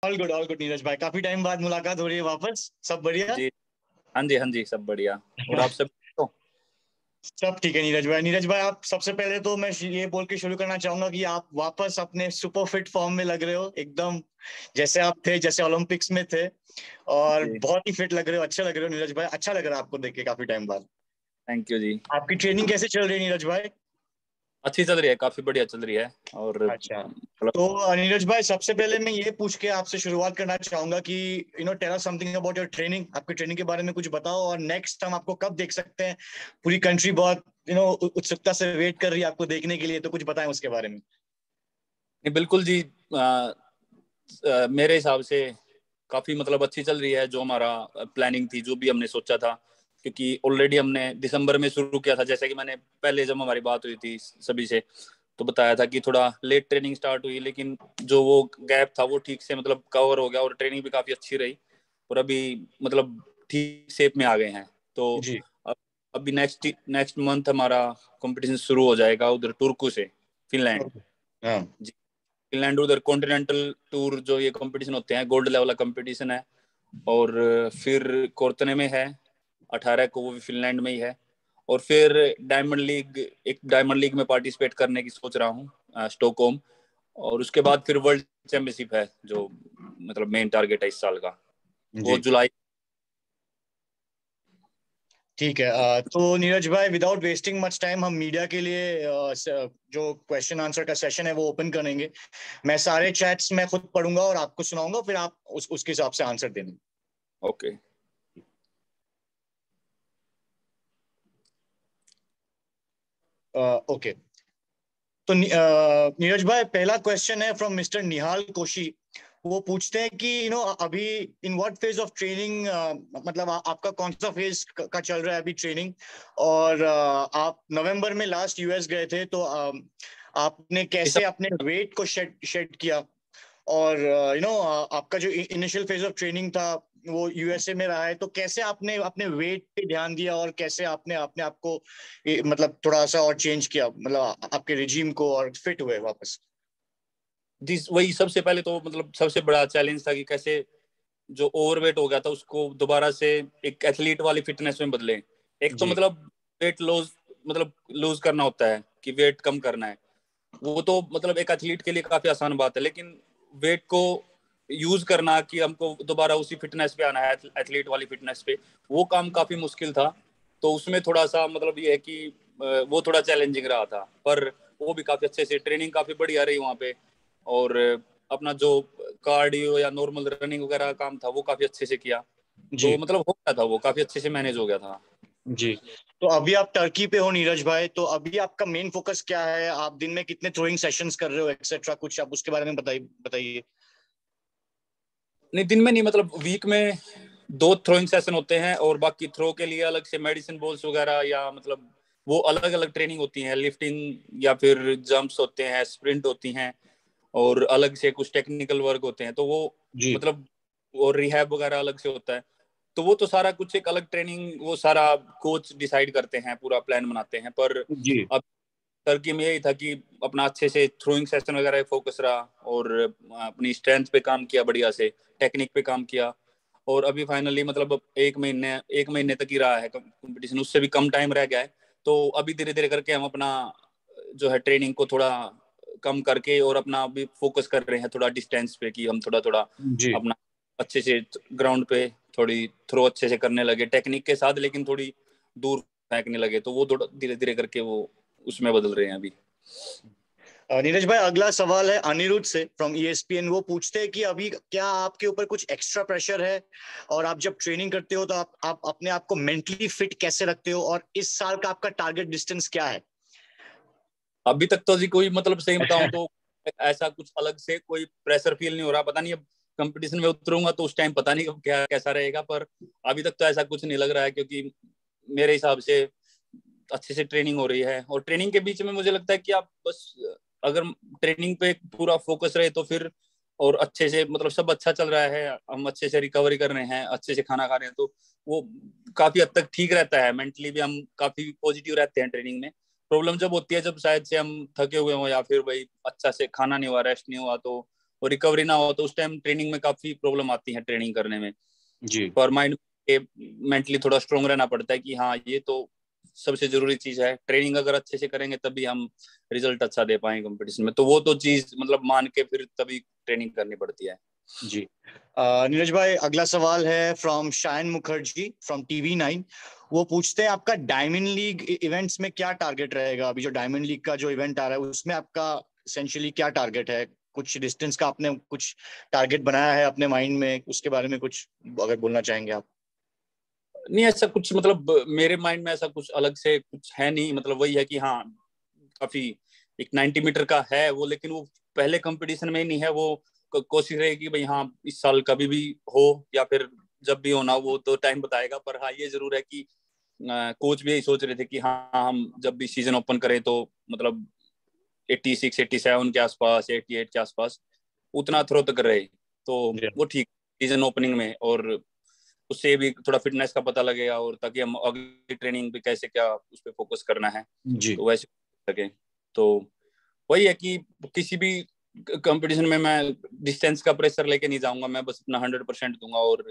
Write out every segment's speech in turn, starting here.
All good Neeraj भाई, काफी time बाद मुलाकात हो रही है वापस। सब बढ़िया। जी। हाँ जी, सब बढ़िया। और आप सब तो? सब ठीक है नीरज भाई। नीरज भाई, आप सबसे पहले तो मैं ये बोल के शुरू करना चाहूंगा कि आप वापस अपने सुपर फिट फॉर्म में लग रहे हो, एकदम जैसे आप थे, जैसे ओलंपिक्स में थे। और जी, बहुत ही फिट लग रहे हो, अच्छे लग रहे हो नीरज भाई। अच्छा लग रहा है आपको देख के काफी टाइम बाद। थैंक यू जी। आपकी ट्रेनिंग कैसे चल रही है नीरज भाई? अच्छी चल रही है, काफी बढ़िया चल रही है। और अच्छा। मतलब तो नीरज भाई, सबसे पहले मैं ये पूछ के आपसे शुरुआत करना चाहूंगा कि tell us something about your training. आपकी ट्रेनिंग के बारे में कुछ बताओ, और नेक्स्ट हम आपको कब देख सकते हैं? पूरी कंट्री बहुत उत्सुकता से वेट कर रही है आपको देखने के लिए, तो कुछ बताएं उसके बारे में। नहीं, बिल्कुल जी। मेरे हिसाब से काफी मतलब अच्छी चल रही है। जो हमारा प्लानिंग थी, जो भी हमने सोचा था, क्योंकि ऑलरेडी हमने दिसंबर में शुरू किया था। जैसे कि मैंने पहले जब हमारी बात हुई थी सभी से, तो बताया था कि थोड़ा लेट ट्रेनिंग स्टार्ट हुई, लेकिन जो वो गैप था वो ठीक से मतलब कवर हो गया, और ट्रेनिंग भी काफी अच्छी रही। और अभी मतलब ठीक शेप में आ गए हैं। तो जी। अब अभी नेक्स्ट नेक्स्ट मंथ हमारा कंपटीशन शुरू हो जाएगा उधर तुर्कू से, फिनलैंड। ओके। हाँ। जी, फिनलैंड उधर कॉन्टिनेंटल टूर जो ये कंपटीशन होते हैं, गोल्ड लेवल का कंपटीशन है। और फिर कोर्तने में है 18 को, वो भी फिनलैंड में ही है। और फिर डायमंड लीग में पार्टिसिपेट करने की सोच रहा हूँ, स्टॉकहोम। और उसके बाद फिर वर्ल्ड चैंपियनशिप है, जो मतलब मेन टारगेट है इस साल का, वो जी। जुलाई। ठीक है। तो नीरज भाई, विदाउट वेस्टिंग मच टाइम, हम मीडिया के लिए जो क्वेश्चन आंसर का सेशन है वो ओपन करेंगे। मैं सारे चैट्स मैं खुद पढ़ूंगा और आपको सुनाऊंगा, फिर आप उसके हिसाब से आंसर देना। ओके। ओके। तो नीरज भाई, पहला क्वेश्चन है फ्रॉम मिस्टर निहाल कोशी। वो पूछते हैं कि अभी in what phase of training, मतलब आपका कौन सा फेज का चल रहा है अभी ट्रेनिंग? और आप नवंबर में लास्ट यूएस गए थे, तो आपने इस कैसे अपने वेट को शेड शेड किया? और आपका जो इनिशियल फेज ऑफ ट्रेनिंग था वो यूएसए में रहा है, तो कैसे आपने अपने वेट पे ध्यान दिया, और कैसे आपने अपने आप को मतलब थोड़ा सा और चेंज किया, मतलब आपके रिजीम को, और फिट हुए वापस? जिस वही सबसे पहले तो मतलब सबसे बड़ा चैलेंज था कि कैसे जो ओवरवेट हो गया था उसको दोबारा से एक एथलीट वाली फिटनेस में बदले। एक तो जी। मतलब वेट लॉस, मतलब लूज करना होता है कि वेट कम करना है। वो तो मतलब एक एथलीट के लिए काफी आसान बात है, लेकिन वेट को यूज करना कि हमको दोबारा उसी फिटनेस पे आना है, एथलीट वाली फिटनेस पे, वो काम काफी मुश्किल था। तो उसमें थोड़ा सा मतलब ये है कि वो थोड़ा चैलेंजिंग रहा था, पर वो भी काफी अच्छे से ट्रेनिंग काफी बढ़िया रही वहाँ पे। और अपना जो कार्डियो या नॉर्मल रनिंग वगैरह काम था वो काफी अच्छे से किया। तो जी। मतलब हो गया था, वो काफी अच्छे से मैनेज हो गया था। जी। तो अभी आप टर्की पे हो नीरज भाई, तो अभी आपका मेन फोकस क्या है? आप दिन में कितने थ्रोइंग सेशंस कर रहे हो, एक्सेट्रा? कुछ आप उसके बारे में बताइए। नहीं, दिन में नहीं, मतलब वीक में 2 थ्रोइंग सेशन होते हैं, और बाकी थ्रो के लिए अलग से मेडिसिन बॉल्स वगैरह, या मतलब वो अलग अलग ट्रेनिंग होती है। लिफ्टिंग या फिर जंप्स होते हैं, स्प्रिंट होती हैं, और अलग से कुछ टेक्निकल वर्क होते हैं। तो वो जी। मतलब और रिहैब वगैरह अलग से होता है। तो वो तो सारा कुछ एक अलग ट्रेनिंग, वो सारा कोच डिसाइड करते हैं, पूरा प्लान बनाते हैं। पर जी। अब टर्की में यही था कि अपना अच्छे से थ्रोइंग सेशन वगैरह फोकस रहा, और अपनी स्ट्रेंथ पे काम किया बढ़िया से, टेक्निक पे काम किया। और अभी फाइनली मतलब एक महीने तक ही रहा है कंपटीशन, उससे भी कम टाइम रह गया है। तो अभी धीरे धीरे करके हम अपना जो है ट्रेनिंग को थोड़ा कम करके, और अपना अभी फोकस कर रहे हैं थोड़ा डिस्टेंस पे, कि हम थोड़ा थोड़ा जी। अपना अच्छे से ग्राउंड पे थोड़ी थ्रो अच्छे से करने लगे टेक्निक के साथ, लेकिन थोड़ी दूर फेंकने लगे। तो वो थोड़ा धीरे धीरे करके वो उसमें बदल रहे हैं अभी। नीरज भाई, अगला सवाल है अनिरुद्ध से फ्रॉम ईएसपीएन। वो पूछते हैं कि अभी क्या आपके ऊपर कुछ एक्स्ट्रा प्रेशर है, और आप जब ट्रेनिंग करते हो तो आप अपने आप को मेंटली फिट कैसे रखते हो, और इस साल का आपका टारगेट डिस्टेंस क्या है? अभी तक तो जी कोई मतलब सही बताऊं तो ऐसा कुछ अलग से कोई प्रेशर फील नहीं हो रहा। पता नहीं अब कंपटीशन में उतरूंगा तो उस टाइम पता नहीं अब क्या कैसा रहेगा, पर अभी तक तो ऐसा कुछ नहीं लग रहा है, क्योंकि मेरे हिसाब से अच्छे से ट्रेनिंग हो रही है। और ट्रेनिंग के बीच में मुझे लगता है कि आप बस अगर ट्रेनिंग पे पूरा फोकस रहे तो फिर, और अच्छे से मतलब सब अच्छा चल रहा है, हम अच्छे से रिकवरी कर रहे हैं, अच्छे से खाना खा रहे हैं, तो वो काफी हद तक ठीक रहता है। मेंटली भी हम काफी पॉजिटिव रहते हैं ट्रेनिंग में। प्रॉब्लम जब होती है जब शायद से हम थके हुए हों, या फिर भाई अच्छा से खाना नहीं हुआ, रेस्ट नहीं हुआ, तो और रिकवरी ना हो तो उस टाइम ट्रेनिंग में काफी प्रॉब्लम आती है ट्रेनिंग करने में जी। पर माइंड मेंटली थोड़ा स्ट्रोंग रहना पड़ता है कि हाँ ये तो सबसे जरूरी चीज है, ट्रेनिंग अगर अच्छे से करेंगे तभी हम रिजल्ट अच्छा दे पाएंगे कंपटीशन में, तो वो तो चीज मतलब मान के फिर तभी ट्रेनिंग करनी पड़ती है। जी। नीरज भाई, अगला सवाल है from Shayan Mukherjee from TV9। वो पूछते हैं आपका डायमंड लीग इवेंट्स में क्या टारगेट रहेगा? अभी जो डायमंड लीग का जो इवेंट आ रहा है उसमें आपका एसेंशियली क्या टारगेट है? कुछ डिस्टेंस का आपने कुछ टारगेट बनाया है अपने माइंड में? उसके बारे में कुछ अगर बोलना चाहेंगे आप। नहीं ऐसा कुछ मतलब मेरे माइंड में ऐसा कुछ अलग से कुछ है नहीं, मतलब वही है कि हाँ काफी एक 90 मीटर का है वो, लेकिन वो पहले कंपटीशन में ही नहीं है वो। कोशिश रहेगी कि भाई हाँ इस साल कभी भी हो या फिर जब भी होना वो तो टाइम बताएगा, पर हाँ ये जरूर है कि कोच भी यही सोच रहे थे कि हाँ हम जब भी सीजन ओपन करें तो मतलब 86 87 के आसपास, 88 के आसपास उतना थ्रो तक रहे, तो जी। वो ठीक सीजन ओपनिंग में, और उससे भी थोड़ा फिटनेस का पता लगेगा और ताकि हम अगली ट्रेनिंग पे कैसे क्या उस पर फोकस करना है जी। तो वैसे सके। तो वही है कि किसी भी कंपटीशन में मैं डिस्टेंस का प्रेशर लेके नहीं जाऊंगा, मैं बस अपना 100% दूंगा और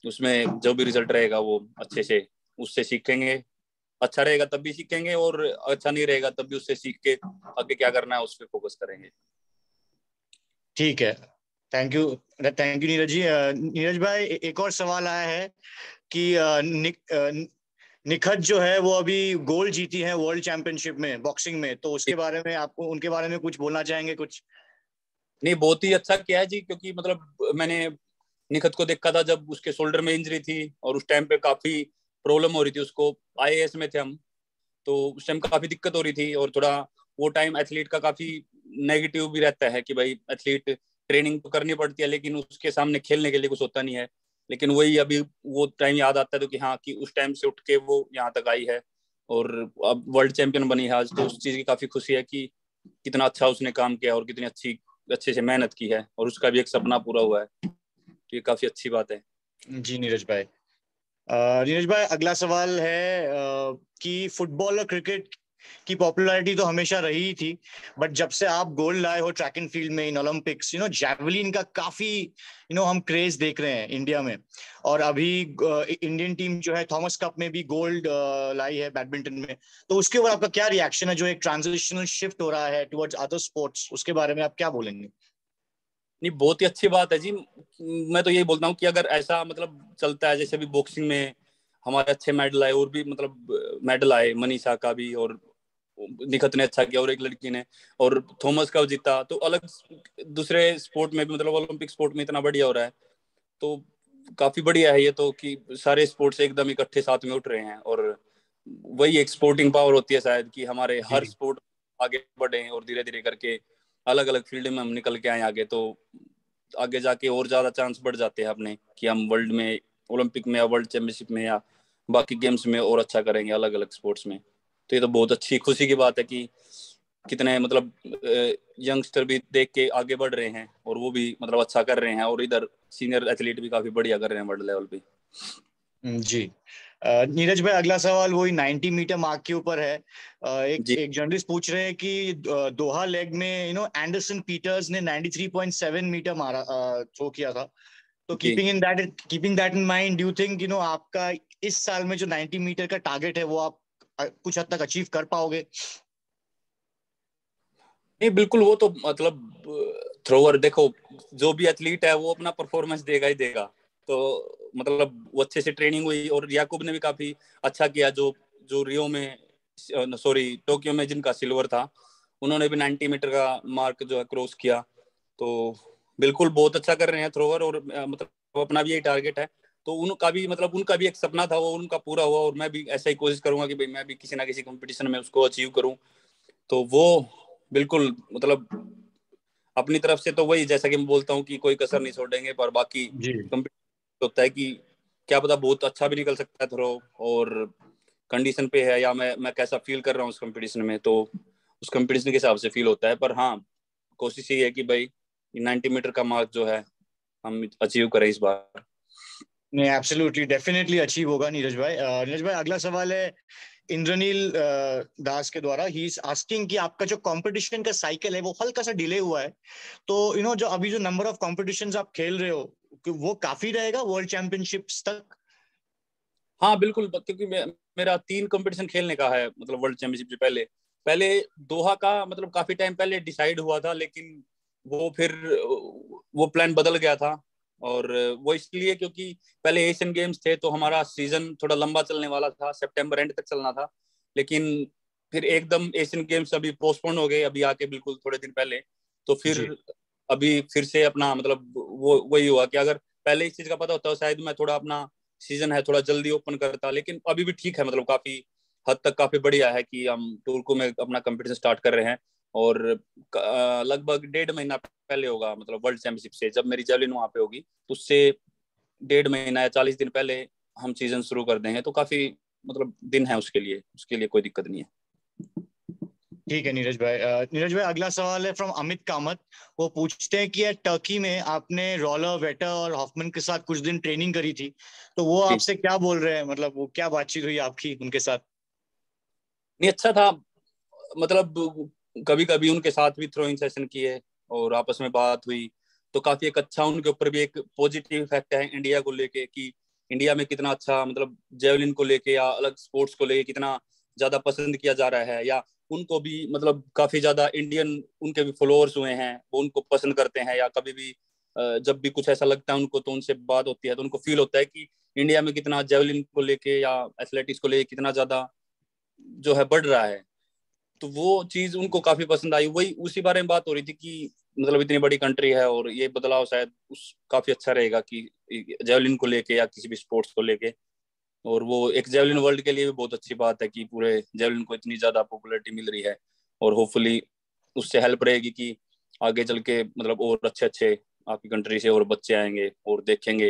उसमें जो भी रिजल्ट रहेगा वो अच्छे से उससे सीखेंगे। अच्छा रहेगा तब भी सीखेंगे और अच्छा नहीं रहेगा तब भी उससे सीख के आगे क्या करना है उस पर फोकस करेंगे। ठीक है। Thank you. Thank you Neeraj ji. Neeraj भाई, एक और सवाल आया है कि निखत जो है वो अभी गोल्ड जीती है वर्ल्ड चैंपियनशिप में बॉक्सिंग में, तो उसके बारे में आपको उनके बारे में कुछ बोलना चाहेंगे कुछ? नहीं बहुत ही अच्छा किया है जी, क्योंकि मतलब मैंने निखत को देखा था जब उसके शोल्डर में इंजरी थी और उस टाइम पे काफी प्रॉब्लम हो रही थी उसको, आईएएस में थे हम, तो उस टाइम काफी दिक्कत हो रही थी और थोड़ा वो टाइम एथलीट का काफी नेगेटिव भी रहता है कि भाई एथलीट ट्रेनिंग तो करनी पड़ती है लेकिन उसके सामने खेलने के लिए कुछ होता नहीं है, लेकिन वही अभी वो टाइम याद आता है तो कि हाँ कि उस टाइम से उठ के वो यहाँ तक आई है और अब वर्ल्ड चैंपियन बनी है आज, तो उस चीज की काफी खुशी है कि कितना अच्छा उसने काम किया और कितनी अच्छे से मेहनत की है और उसका भी एक सपना पूरा हुआ है, तो ये काफी अच्छी बात है। जी नीरज भाई। नीरज भाई, अगला सवाल है कि फुटबॉल और क्रिकेट की पॉपुलैरिटी तो हमेशा रही ही थी, बट जब से आप गोल्ड लाए हो ट्रैक एंड फील्ड में इन ओलंपिक्स, जैवलिन का काफी हम क्रेज देख रहे हैं इंडिया में। और अभी इंडियन टीम जो है थॉमस कप में भी गोल्ड लाई है बैडमिंटन में। तो उसके ऊपर आपका क्या रिएक्शन है? जो एक ट्रांजिशनल शिफ्ट हो रहा है टुवर्ड्स अदर स्पोर्ट्स, उसके बारे में आप क्या बोलेंगे? नहीं बहुत ही अच्छी बात है जी, मैं तो यही बोलता हूँ कि अगर ऐसा मतलब चलता है जैसे अभी बॉक्सिंग में हमारे अच्छे मेडल आए और भी मतलब मेडल आए मनीषा का भी और निखत ने अच्छा किया और एक लड़की ने और थॉमस का जीता, तो अलग दूसरे स्पोर्ट में भी मतलब ओलंपिक स्पोर्ट में इतना बढ़िया हो रहा है, तो काफी बढ़िया है ये तो कि सारे स्पोर्ट्स एकदम इकट्ठे साथ में उठ रहे हैं और वही एक स्पोर्टिंग पावर होती है शायद कि हमारे हर जी। स्पोर्ट आगे बढ़े और धीरे धीरे करके अलग अलग फील्ड में हम निकल के आए आगे, तो आगे जाके और ज्यादा चांस बढ़ जाते हैं अपने कि हम वर्ल्ड में ओलंपिक में या वर्ल्ड चैंपियनशिप में या बाकी गेम्स में और अच्छा करेंगे अलग अलग स्पोर्ट्स में। तो ये तो बहुत अच्छी खुशी की बात है कि कितने मतलब यंगस्टर भी देख के आगे बढ़ रहे हैं और वो भी मतलब अच्छा कर रहे हैं और इधर सीनियर एथलीट भी काफी बढ़िया कर रहे हैं वर्ल्ड लेवल पे। जी। नीरज भाई, अगला सवाल वही 90 मीटर मार्क के ऊपर है। एक जी एक जर्नलिस्ट पूछ रहे हैं कि दोहा लेग में एंडरसन पीटर्स ने 93.7 मीटर मारा, थ्रो किया था। तो जी। Keeping that in mind, do you think आपका इस साल में जो 90 मीटर का टारगेट है वो आप कुछ हद तक अचीव कर पाओगे? नहीं बिल्कुल वो तो मतलब थ्रोअर देखो जो भी एथलीट है वो अपना परफॉर्मेंस देगा ही देगा, तो मतलब वो अच्छे से ट्रेनिंग हुई और याकूब ने भी काफी अच्छा किया जो जो रियो में सॉरी टोक्यो में जिनका सिल्वर था उन्होंने भी 90 मीटर का मार्क जो है क्रॉस किया, तो बिल्कुल बहुत अच्छा कर रहे हैं थ्रोअर और मतलब अपना भी यही टारगेट है, तो उनका भी मतलब उनका भी एक सपना था वो उनका पूरा हुआ और मैं भी ऐसा ही कोशिश करूंगा कि भाई मैं भी किसी ना किसी कंपटीशन में उसको अचीव करूं, तो वो बिल्कुल मतलब अपनी तरफ से तो वही जैसा कि मैं बोलता हूँ कि कोई कसर नहीं छोड़ेंगे, पर बाकी जी। कंपटीशन होता है कि क्या पता बहुत अच्छा भी निकल सकता है थ्रो और कंडीशन पे है या मैं कैसा फील कर रहा हूँ उस कंपटीशन में, तो उस कंपटीशन के हिसाब से फील होता है, पर हाँ कोशिश ये है कि भाई 90 मीटर का मार्क जो है हम अचीव करें इस बार। नहीं, एब्सोल्युटली डेफिनेटली अचीव होगा नीरज भाई। नीरज भाई, अगला सवाल है इंद्रनील दास के द्वारा। ही इज आस्किंग कि आपका जो कंपटीशन का साइकिल है वो हल्का सा डिले हुआ है, तो जो अभी जो नंबर ऑफ कॉम्पिटिशन्स आप खेल रहे हो वो काफी रहेगा वर्ल्ड चैंपियनशिप्स तक? हाँ बिल्कुल, क्योंकि मेरा 3 कंपटीशन खेलने का है, मतलब वर्ल्ड चैंपियनशिप से पहले। पहले दोहा का मतलब काफी टाइम पहले डिसाइड हुआ था, लेकिन वो फिर वो प्लान बदल गया था। और वो इसलिए क्योंकि पहले एशियन गेम्स थे तो हमारा सीजन थोड़ा लंबा चलने वाला था, सितंबर एंड तक चलना था। लेकिन फिर एकदम एशियन गेम्स अभी पोस्टपोन हो गए, अभी आके बिल्कुल थोड़े दिन पहले। तो फिर जी। अभी फिर से अपना मतलब वो वही हुआ कि अगर पहले इस चीज का पता होता तो शायद मैं थोड़ा अपना सीजन है थोड़ा जल्दी ओपन करता। लेकिन अभी भी ठीक है, मतलब काफी हद तक काफी बढ़िया है कि हम टूर्को में अपना कंपटीशन स्टार्ट कर रहे हैं। और लगभग 1.5 महीना पहले होगा, मतलब वर्ल्ड चैंपियनशिप से जब मेरी जेवलिन वहां पे होगी, तो उससे 1.5 महीना या 40 दिन पहले हम सीजन शुरू कर देंगे। तो काफी मतलब दिन है उसके लिए कोई दिक्कत नहीं है। ठीक है नीरज भाई। नीरज भाई, अगला सवाल है फ्रॉम अमित कामत। वो पूछते हैं कि यार टर्की में आपने रॉलर, वेटर और हॉफमैन के साथ कुछ दिन ट्रेनिंग करी थी, तो वो जी आपसे क्या बोल रहे हैं? मतलब वो क्या बातचीत हुई आपकी उनके साथ? नहीं, अच्छा था। मतलब कभी कभी उनके साथ भी थ्रोइंग सेशन किए और आपस में बात हुई, तो काफी एक अच्छा उनके ऊपर भी एक पॉजिटिव इफेक्ट है इंडिया को लेके कि इंडिया में कितना अच्छा मतलब जेवलिन को लेके या अलग स्पोर्ट्स को लेके कितना ज्यादा पसंद किया जा रहा है। या उनको भी मतलब काफी ज्यादा इंडियन उनके भी फॉलोअर्स हुए हैं, वो उनको पसंद करते हैं। या कभी भी जब भी कुछ ऐसा लगता है उनको, तो उनसे बात होती है तो उनको फील होता है कि इंडिया में कितना जेवलिन को लेके या एथलेटिक्स को लेके कितना ज्यादा जो है बढ़ रहा है। तो वो चीज उनको काफी पसंद आई। वही उसी बारे में बात हो रही थी कि मतलब इतनी बड़ी कंट्री है और ये बदलाव शायद उस काफी अच्छा रहेगा कि जेवलिन को लेके या किसी भी स्पोर्ट्स को लेके। और वो एक जेवलिन वर्ल्ड के लिए भी बहुत अच्छी बात है कि पूरे जेवलिन को इतनी ज्यादा पॉपुलैरिटी मिल रही है। और होपफुली उससे हेल्प रहेगी कि आगे चल के मतलब और अच्छे अच्छे आपकी कंट्री से और बच्चे आएंगे और देखेंगे।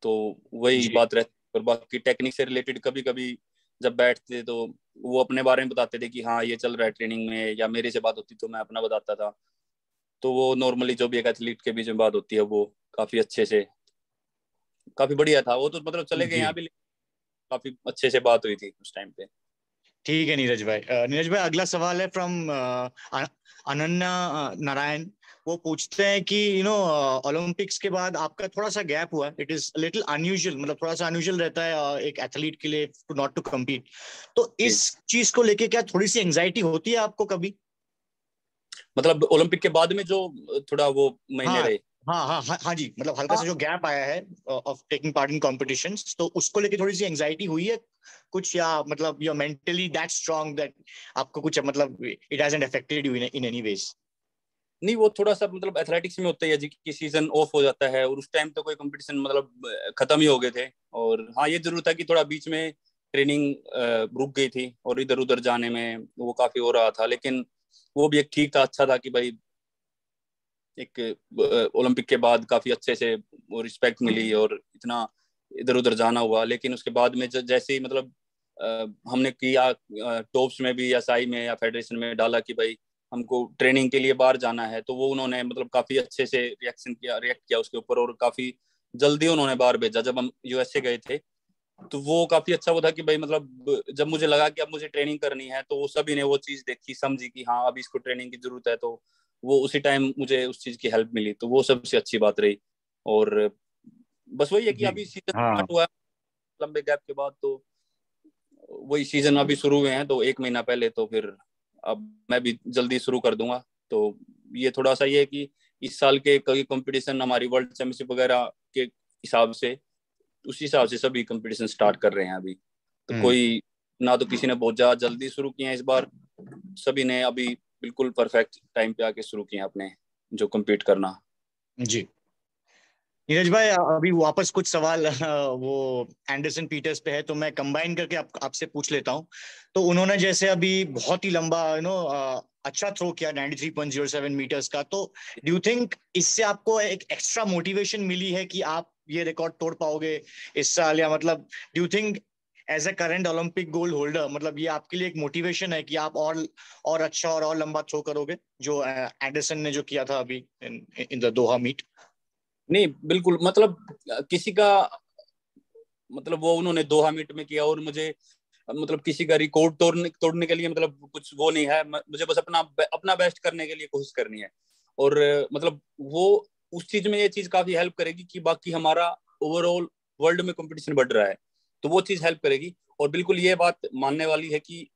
तो वही जी। बात रहती है। और बाकी टेक्निक से रिलेटेड कभी कभी जब बैठते तो वो अपने बारे में बताते थे कि हाँ ये चल रहा है ट्रेनिंग में, या मेरे से बात होती तो मैं अपना बताता था। तो वो नॉर्मली जो भी एक एथलीट के बीच में बात होती है वो काफी अच्छे से, काफी बढ़िया था वो। तो मतलब चले गए जी। यहाँ भी, काफी अच्छे से बात हुई थी उस टाइम पे। ठीक है नीरज भाई। नीरज भाई, अगला सवाल है फ्रॉम अनन्या नारायण। वो पूछते हैं कि ओलंपिक्स के बाद आपका थोड़ा सा गैप हुआ, इट इज लिटिल अनयूजुअल, मतलब थोड़ा सा अनयूजुअल रहता है एक एथलीट के लिए टू नॉट टू कम्पीट। तो जी इस चीज को लेके क्या थोड़ी सी एंजाइटी होती है आपको कभी? मतलब ओलंपिक के बाद में जो थोड़ा वो महीने हाँ रहे। हाँ हाँ हाँ हाँ जी, मतलब हल्का सा हाँ जो गैप आया है of taking part in competitions, तो उसको लेके थोड़ी सी एंजाइटी हुई है कुछ, या मतलब you are mentally that strong that आपको कुछ मतलब it hasn't affected you in any ways? नहीं, वो थोड़ा सा मतलब एथलेटिक्स में होता है जी कि सीजन ऑफ हो जाता है और उस टाइम तो कोई कंपटीशन मतलब खत्म ही हो गए थे। और हाँ ये जरूर था कि थोड़ा बीच में ट्रेनिंग रुक गई थी और इधर उधर जाने में वो काफी हो रहा था। लेकिन वो भी एक ठीक था, अच्छा था कि भाई एक ओलंपिक के बाद काफी अच्छे से वो रिस्पेक्ट मिली और इतना इधर उधर जाना हुआ। लेकिन उसके बाद में जैसे ही मतलब हमने किया टॉप्स में भी या साई में या फेडरेशन में डाला कि भाई हमको ट्रेनिंग के लिए बाहर जाना है, तो वो उन्होंने मतलब काफी अच्छे से रिएक्ट किया उसके ऊपर। और काफी जल्दी उन्होंने बाहर भेजा। जब हम यूएसए गए थे तो वो काफी अच्छा वो था कि भाई मतलब जब मुझे लगा कि अब मुझे ट्रेनिंग करनी है तो वो सभी ने वो चीज देखी समझी कि हाँ अब इसको ट्रेनिंग की जरूरत है। तो वो उसी टाइम मुझे उस चीज की हेल्प मिली, तो वो सबसे अच्छी बात रही। और बस वही है कि जी। अभी सीजन हाँ। स्टार्ट हुआ है लंबे गैप के बाद, तो वही सीजन अभी शुरू हुए हैं तो 1 महीना पहले। तो फिर अब मैं भी जल्दी शुरू कर दूंगा। तो ये थोड़ा सा ये है कि इस साल के कई कंपटीशन हमारी वर्ल्ड चैंपियनशिप वगैरह के हिसाब से उसी हिसाब से सभी कंपटीशन स्टार्ट कर रहे हैं अभी। तो हम्म। कोई ना तो किसी ने बहुत ज्यादा जल्दी शुरू किए हैं इस बार, सभी ने अभी बिल्कुल परफेक्ट टाइम पे आके शुरू किए हैं अपने जो कम्पीट करना। जी। नीरज भाई, अभी वापस कुछ सवाल वो एंडरसन पीटर्स पे है, तो मैं कंबाइन करके आपसे पूछ लेता हूँ। तो उन्होंने जैसे अभी बहुत ही लंबा अच्छा थ्रो किया 93.07 मीटर्स का, तो डू यू थिंक इससे आपको एक एक्स्ट्रा मोटिवेशन मिली है कि आप ये रिकॉर्ड तोड़ पाओगे इस साल? या मतलब do you think as a current Olympic gold holder, मतलब ये आपके लिए एक मोटिवेशन है कि आप और अच्छा और लंबा थ्रो करोगे, जो एंडरसन ने जो किया था अभी इन द दोहा मीट? नहीं बिल्कुल, मतलब किसी का मतलब वो उन्होंने दोहा मीट में किया और मुझे मतलब किसी का रिकॉर्ड तोड़ने के लिए मतलब कुछ वो नहीं है। मुझे बस अपना बेस्ट करने के लिए कोशिश करनी है। और मतलब वो उस चीज में ये चीज काफी हेल्प करेगी कि बाकी हमारा ओवरऑल वर्ल्ड में कंपटीशन बढ़ रहा है, तो वो चीज हेल्प करेगी। और बिल्कुल ये बात मानने वाली है कि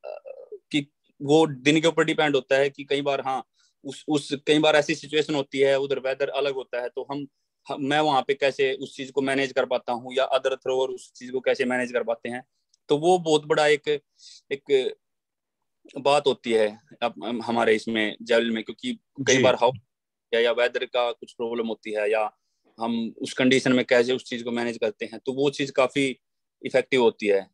वो दिन के ऊपर डिपेंड होता है कि कई बार हाँ उस कई बार ऐसी सिचुएशन होती है, उधर वेदर अलग होता है, तो मैं वहां पे कैसे उस चीज को मैनेज कर पाता हूँ, या अदर थ्रोअर उस चीज को कैसे मैनेज कर पाते हैं। तो वो बहुत बड़ा एक बात होती है अब हमारे इसमें जेवल में, क्योंकि कई जी बार हाउ या वेदर का कुछ प्रॉब्लम होती है, या हम उस कंडीशन में कैसे उस चीज को मैनेज करते हैं, तो वो चीज काफी इफेक्टिव होती है।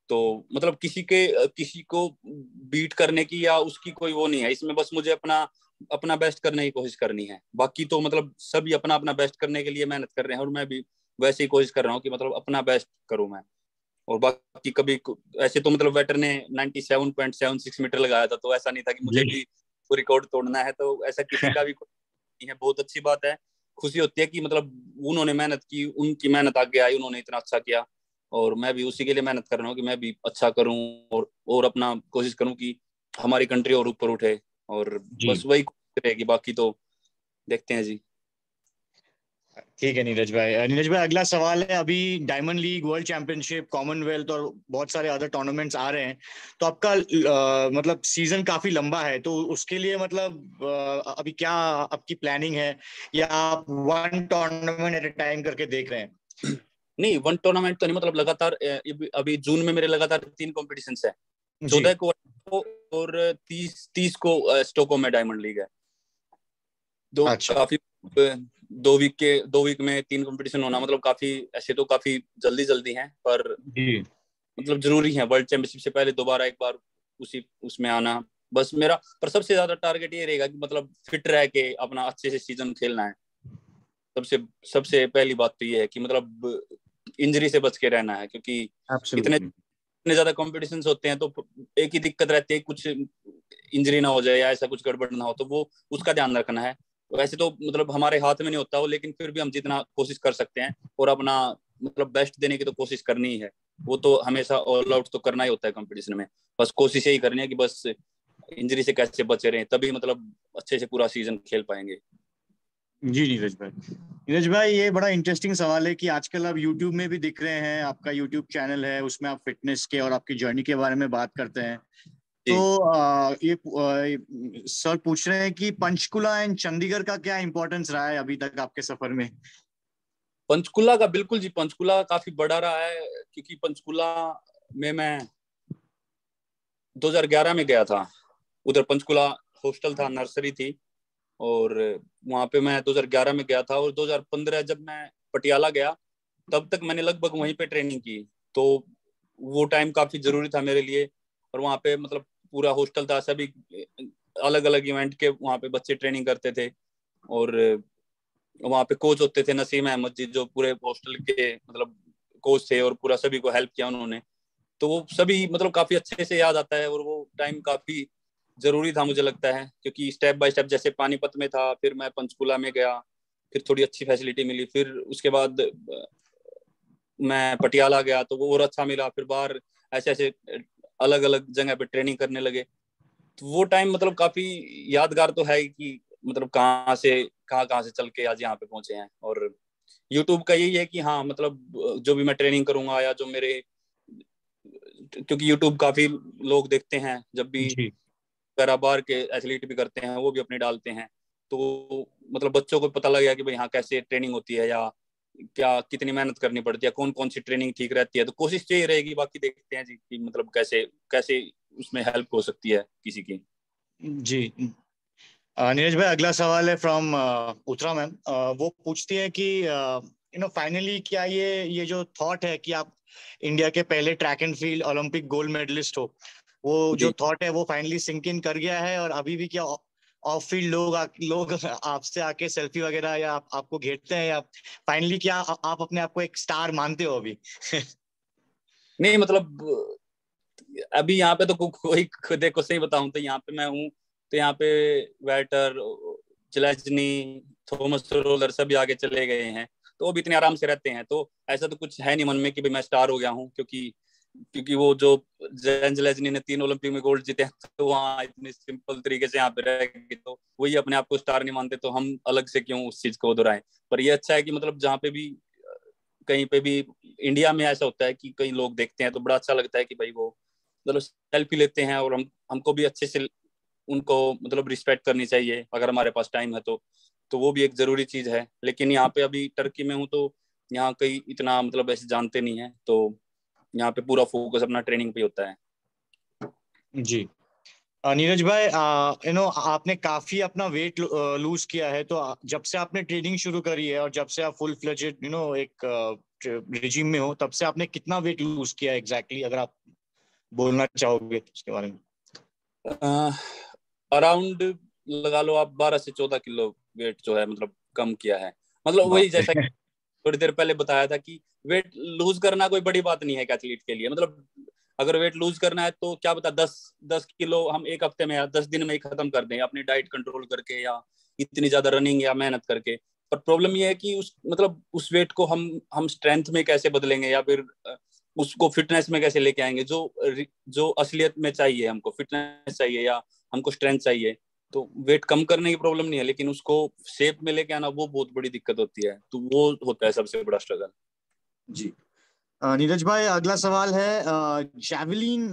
तो मतलब किसी को बीट करने की या उसकी कोई वो नहीं है इसमें, बस मुझे अपना अपना बेस्ट करने की कोशिश करनी है। बाकी तो मतलब सभी अपना अपना बेस्ट करने के लिए मेहनत कर रहे हैं, और मैं भी वैसे ही कोशिश कर रहा हूँ कि मतलब अपना बेस्ट करूँ मैं। और बाकी कभी ऐसे तो मतलब वेटर ने 97.76 मीटर लगाया था, तो ऐसा नहीं था कि मुझे जी भी वो रिकॉर्ड तोड़ना है, तो ऐसा किसी का भी नहीं है। बहुत अच्छी बात है, खुशी होती है कि मतलब उन्होंने मेहनत की, उनकी मेहनत आगे आई, उन्होंने इतना अच्छा किया, और मैं भी उसी के लिए मेहनत कर रहा हूँ कि मैं भी अच्छा करूँ, और अपना कोशिश करूँ कि हमारी कंट्री और ऊपर उठे। और बस जी। वही कोशिश रहेगी, बाकी तो देखते हैं जी। ठीक है नीरज भाई। नीरज भाई अगला सवाल है, अभी diamond league, world championship, Commonwealth और बहुत सारे अदर टूर्नामेंट्स आ रहे हैं, तो आपका मतलब सीजन काफी लंबा है, तो उसके लिए मतलब अभी क्या आपकी प्लानिंग है, या आप one tournament at a time करके देख रहे हैं? नहीं, वन टूर्नामेंट तो नहीं, मतलब लगातार अभी जून में मेरे लगातार 3 कॉम्पिटिशन्स है। जी 14 को और 30 को स्टॉकहोम में डायमंड लीग है। दो अच्छा। काफी 2 वीक में 3 कंपटीशन होना मतलब काफी, ऐसे तो काफी जल्दी जल्दी हैं, पर जी मतलब जरूरी है वर्ल्ड चैंपियनशिप से पहले दोबारा एक बार उसी उसमें आना। बस मेरा पर सबसे ज्यादा टारगेट ये रहेगा कि मतलब फिट रह के अपना अच्छे से सीजन खेलना है। सबसे सबसे पहली बात तो ये है कि मतलब इंजरी से बच के रहना है, क्योंकि इतने एब्सोल्युटली। इतने ज्यादा कॉम्पिटिशन्स होते हैं, तो एक ही दिक्कत रहती है, कुछ इंजरी ना हो जाए या ऐसा कुछ गड़बड़ ना हो, तो वो उसका ध्यान रखना है। वैसे तो मतलब हमारे हाथ में नहीं होता वो, लेकिन फिर भी हम जितना कोशिश कर सकते हैं और अपना मतलब बेस्ट देने की तो कोशिश करनी ही है। वो तो हमेशा ऑल आउट तो करना ही होता है कंपटीशन में। बस कोशिश यही करनी है कि बस इंजरी से कैसे बचे रहें, तभी मतलब अच्छे से पूरा सीजन खेल पाएंगे। जी नीरज भाई ये बड़ा इंटरेस्टिंग सवाल है कि आजकल आप यूट्यूब में भी दिख रहे हैं, आपका यूट्यूब चैनल है, उसमें आप फिटनेस के और आपकी जर्नी के बारे में बात करते हैं। तो जी, ये सर पूछ रहे हैं कि पंचकुला एंड चंडीगढ़ का क्या इंपॉर्टेंस रहा है अभी तक आपके सफर में? पंचकुला का बिल्कुल जी, पंचकुला काफी बड़ा रहा है, क्योंकि पंचकुला में मैं 2011 में गया था। उधर पंचकुला हॉस्टल था, नर्सरी थी, और वहां पे मैं 2011 में गया था। और 2015 जब मैं पटियाला गया, तब तक मैंने लगभग वहीं पे ट्रेनिंग की। तो वो टाइम काफी जरूरी था मेरे लिए। और वहाँ पे मतलब पूरा हॉस्टल था, सभी अलग अलग इवेंट के वहाँ पे बच्चे ट्रेनिंग करते थे। और वहाँ पे कोच होते थे नसीम अहमद जी, जो पूरे हॉस्टल के मतलब कोच थे, और पूरा सभी को हेल्प किया उन्होंने। तो वो सभी मतलब काफी अच्छे से याद आता है, और वो टाइम काफी जरूरी था मुझे लगता है, क्योंकि स्टेप बाय स्टेप जैसे पानीपत में था, फिर मैं पंचकुला में गया, फिर थोड़ी अच्छी फैसिलिटी मिली, फिर उसके बाद मैं पटियाला गया तो वो और अच्छा मिला, फिर बाहर ऐसे ऐसे अलग अलग जगह पे ट्रेनिंग करने लगे। तो वो टाइम मतलब काफी यादगार तो है कि मतलब कहाँ से चल के आज यहाँ पे पहुंचे हैं। और यूट्यूब का यही है कि हाँ मतलब जो भी मैं ट्रेनिंग करूंगा या जो मेरे, क्योंकि यूट्यूब काफी लोग देखते हैं, जब भी जी बार के एथलीट भी करते हैं वो भी अपने डालते हैं, तो मतलब बच्चों को पता लग गया कि भाई हाँ कैसे ट्रेनिंग होती है, या क्या कितनी मेहनत करनी पड़ती है, कौन कौन सी ट्रेनिंग ठीक रहती है। तो कोशिश यही रहेगी, बाकी देखते हैं जी कि मतलब कैसे कैसे उसमें हेल्प हो सकती है किसी की। जी। नीरज भाई अगला सवाल है फ्रॉम उत्तरा मैम। वो पूछती है कि फाइनली क्या ये जो थॉट है कि आप इंडिया के पहले track and field Olympic gold medallist हो, वो जो जी, थॉट है वो फाइनली सिंक इन कर गया है, और अभी भी क्या ऑफ फील्ड लोग आपसे आके सेल्फी वगैरह या आपको घेरते हैं, या फाइनली क्या आप अपने आप को एक स्टार मानते हो अभी? नहीं मतलब अभी यहाँ पे तो कोई देखो सही बताऊं तो यहाँ पे मैं हूँ, तो यहाँ पे वेटर, चिलेजनी, थॉमस रोलर सभी आगे चले गए हैं, तो वो भी इतने आराम से रहते हैं। तो ऐसा तो कुछ है नहीं मन में कि भाई मैं स्टार हो गया हूँ, क्योंकि क्योंकि वो जो जेंज लेजनी ने 3 ओलंपिक में गोल्ड जीते हैं, तो वहाँ इतनी सिंपल तरीके से यहाँ पे रह गए, तो वही अपने आप को स्टार नहीं मानते, तो हम अलग से क्यों उस चीज को दोहराएं। पर ये अच्छा है कि मतलब जहाँ पे भी, कहीं पे भी इंडिया में ऐसा होता है कि कई लोग देखते हैं तो बड़ा अच्छा लगता है कि भाई वो मतलब सेल्फी लेते हैं, और हम हमको भी अच्छे से उनको मतलब रिस्पेक्ट करनी चाहिए अगर हमारे पास टाइम है तो वो भी एक जरूरी चीज है। लेकिन यहाँ पे अभी टर्की में हूँ, तो यहाँ कई इतना मतलब ऐसे जानते नहीं है, तो यहाँ पे पूरा फोकस अपना ट्रेनिंग पे होता है। जी। नीरज भाई, आपने काफी अपना वेट लूज किया है, तो जब से आपने ट्रेनिंग शुरू करी है और जब से आप फुल फ्लेजेड एक रिजीम में हो, तब से आपने कितना वेट लूज किया है एग्जैक्टली, अगर आप बोलना चाहोगे तो उसके बारे में। अराउंड लगा लो आप 12 से 14 किलो वेट जो है मतलब कम किया है। मतलब वही बाप जैसा रे। थोड़ी देर पहले बताया था कि वेट लूज करना कोई बड़ी बात नहीं है एक एथलीट के लिए। मतलब अगर वेट लूज करना है तो क्या पता 10 10 किलो हम एक हफ्ते में या 10 दिन में ही खत्म कर दें, अपनी डाइट कंट्रोल करके या इतनी ज्यादा रनिंग या मेहनत करके। पर प्रॉब्लम ये है कि उस वेट को हम स्ट्रेंथ में कैसे बदलेंगे, या फिर उसको फिटनेस में कैसे लेके आएंगे, जो जो असलियत में चाहिए। हमको फिटनेस चाहिए या हमको स्ट्रेंथ चाहिए, तो वेट कम करने की प्रॉब्लम नहीं है, लेकिन उसको शेप में लेके आना वो बहुत बड़ी दिक्कत होती है, तो वो होता है सबसे बड़ा स्ट्रगल। जी। नीरज भाई, अगला सवाल है, जैवलिन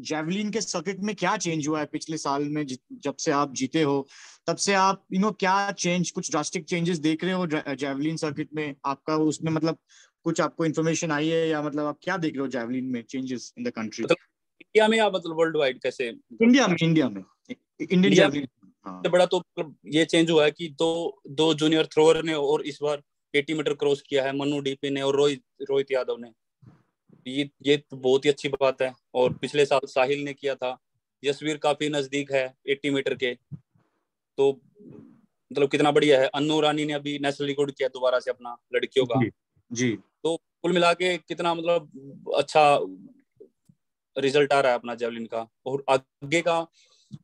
जैवलिन के सर्किट में क्या चेंज हुआ है पिछले साल में, जब से आप जीते हो, तब से आप क्या चेंज, कुछ ड्रास्टिक चेंजेस देख रहे हो जैवलिन सर्किट में आपका, उसमें मतलब कुछ आपको इन्फॉर्मेशन आई है, या मतलब आप क्या देख रहे हो जैवलिन में चेंजेस इन द कंट्री। मतलब इंडिया में या मतलब वर्ल्ड वाइड कैसे मतलब? इंडिया में इंडियन इंडिया में जैवलिन। हाँ। सबसे बड़ा तो मतलब ये चेंज हुआ है कि दो दो जूनियर थ्रोअर ने और इस बार 80 मीटर क्रॉस किया है, मनु डीपी ने और रोहित रोहित यादव ने। ये तो बहुत ही अच्छी बात है। और पिछले साल साहिल ने किया था, यशवीर काफी नजदीक है 80 मीटर के, तो मतलब कितना बढ़िया है। अन्नू रानी ने अभी नेशनल रिकॉर्ड किया दोबारा से अपना लड़कियों का। जी। जी। तो कुल मिला के कितना मतलब अच्छा रिजल्ट आ रहा है अपना जेवलिन का। और आगे का